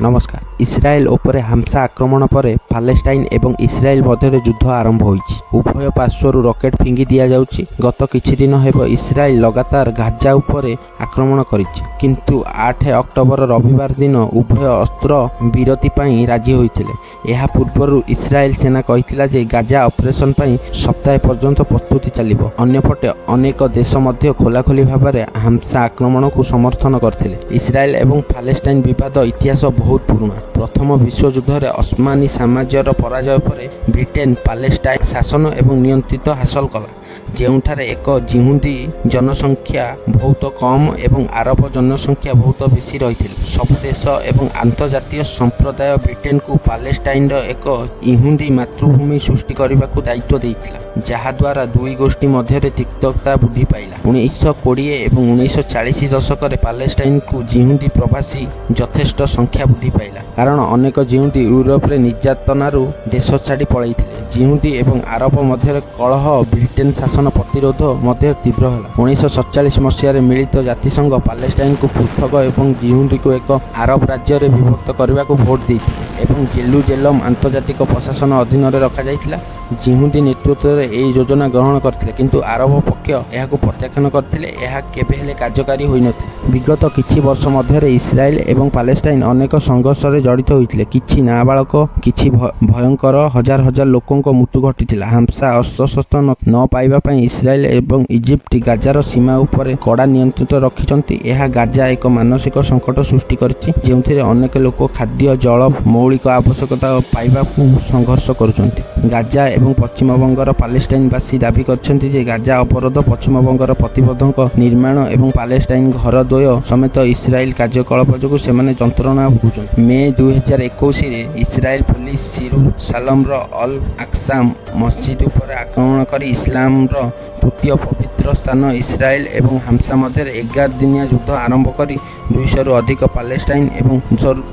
नमस्कार। इस्राएल उपरे हामसा आक्रमण पर पालेस्टाइन एवं इस्राएल मध्य युद्ध आरंभ होइछि। उभय पार्श्वर रॉकेट फिंगी दिया जाउछि। गत किछि दिन हेब इस्राएल लगातार गाजा उपरे आक्रमण करिछि, किंतु 8 अक्टोबर रविवार दिन उभय अस्त्र विरति पई राजी होइथिले। एहा पूर्वरु इस्राएल सेना कहिथिला जे गाजा ऑपरेशन पई सप्ताह पर्यंत प्रस्तुति चलिबो। अन्यपटे अनेक देश मध्य खोलाखोली भाबरे हामसा आक्रमण को समर्थन करथिले। इस्राएल एवं पालेस्टाइन विवाद इतिहास बहुत पुराना। प्रथम विश्वयुद्ध रे अस्मानी साम्राज्यर पराजय पर ब्रिटेन पालेस्टाइन शासन एवं नियंत्रित हासिल कला, ଯେଉଁଠାରେ ଏକ ଜିହୁଦୀ जनसंख्या बहुत कम एवं आरब जनसंख्या बहुत बेसी रही। सब देश एवं अंतर्जातीय संप्रदाय ब्रिटेन को पालेस्टाइन एक इहुदी मातृभूमि सृष्टि करने को दायित्व देइथिला, जहाद्वारा दुई गोष्ठी मध्य तिक्तता वृद्धि पाइला। 1920 एवं 1940 दशक पालेस्टाइन को जिहुदी प्रवासी यथेष्ट संख्या वृद्धि पाइला, कारण अनेक जिहुदी यूरोप रे निर्यातनारू देश छाड़ी पळाइथिले। जिहुदी एवं आरब मध्य कलह ब्रिटेन शासन प्रतिरोध मध्य तीव्र है। 1947 मसीह मिलित जातिसंघ पालेस्टाइन को पृथक एवं जिहुदी को एक आरब राज्य में विभक्त करने को भोट देते एवं जेलुजेलम आंतर्जातिक प्रशासन अधीन में रखा जाइथिला। जिहुदी नेतृत्व में यह योजना ग्रहण करथिले, किंतु आरब पक्ष यह प्रत्याख्यान करथिले। यह केबे हेले कार्यकारी होई नथिला। विगत किछि वर्ष मध्य इस्राएल एवं पालेस्टाइन अनेक संघर्ष रे जड़ित होइथिले। किछि नाबालक किछि भयंकर हजार हजार लोकों को मृत्यु घटिथिला। हामसा अस्त्रशस्त्र न पाइबा पई इस्राएल एवं इजिप्ट गाजार सीमा उपरे कड़ा नियंत्रित रखिछन्ति। यह गाजा एक मानसिक संकट सृष्टि करछि, जेउथिरे अनेक लोक खाद्य जल मौलिक आवश्यकता पाइबा संघर्ष करुछन्ति। गाजा एवं पश्चिम बंगर पालेस्टाइनवासी दाबी करछन्ति जे गाजा अवरोध पश्चिम बंगर प्रतिबंधक निर्माण एवं पालेस्टाइन घर द्वय समेत इस्राएल कार्यकलाप जो सेमाने जंत्रणा भोगुछन्ति। मे 2021 रे इस्राएल पुलिस जेरूसालम अल अक्सा मस्जिद पर आक्रमण कर इस्लाम तृतीय पवित्र स्थान इस्राएल एवं हामसा मध्य 11 दिनिया युद्ध आरंभ कर 200 रु अधिक पालेस्टाइन एवं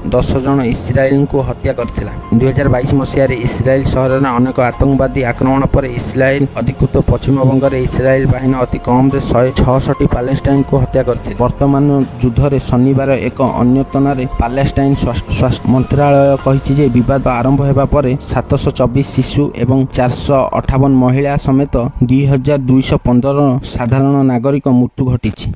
10 जन इस्राएल को हत्या करथिला। 2022 मसीह इस्राएल शहर में अनेक आतंकवादी आक्रमण पर इस्राएल अधिकृत पश्चिम बंग में इस्राएल बाहिनी अति कम 166 पालेस्टाइन को हत्या करथिले। वर्तमान युद्ध में शनिवार एक अन्यतन पालेस्टाइन स्वास्थ्य मंत्रालय कहिछि जे विवाद आरंभ हेबा पर 724 शिशु एवं 458 महिला समेत 2215 साधारण नागरिक मृत्यु घटिछि।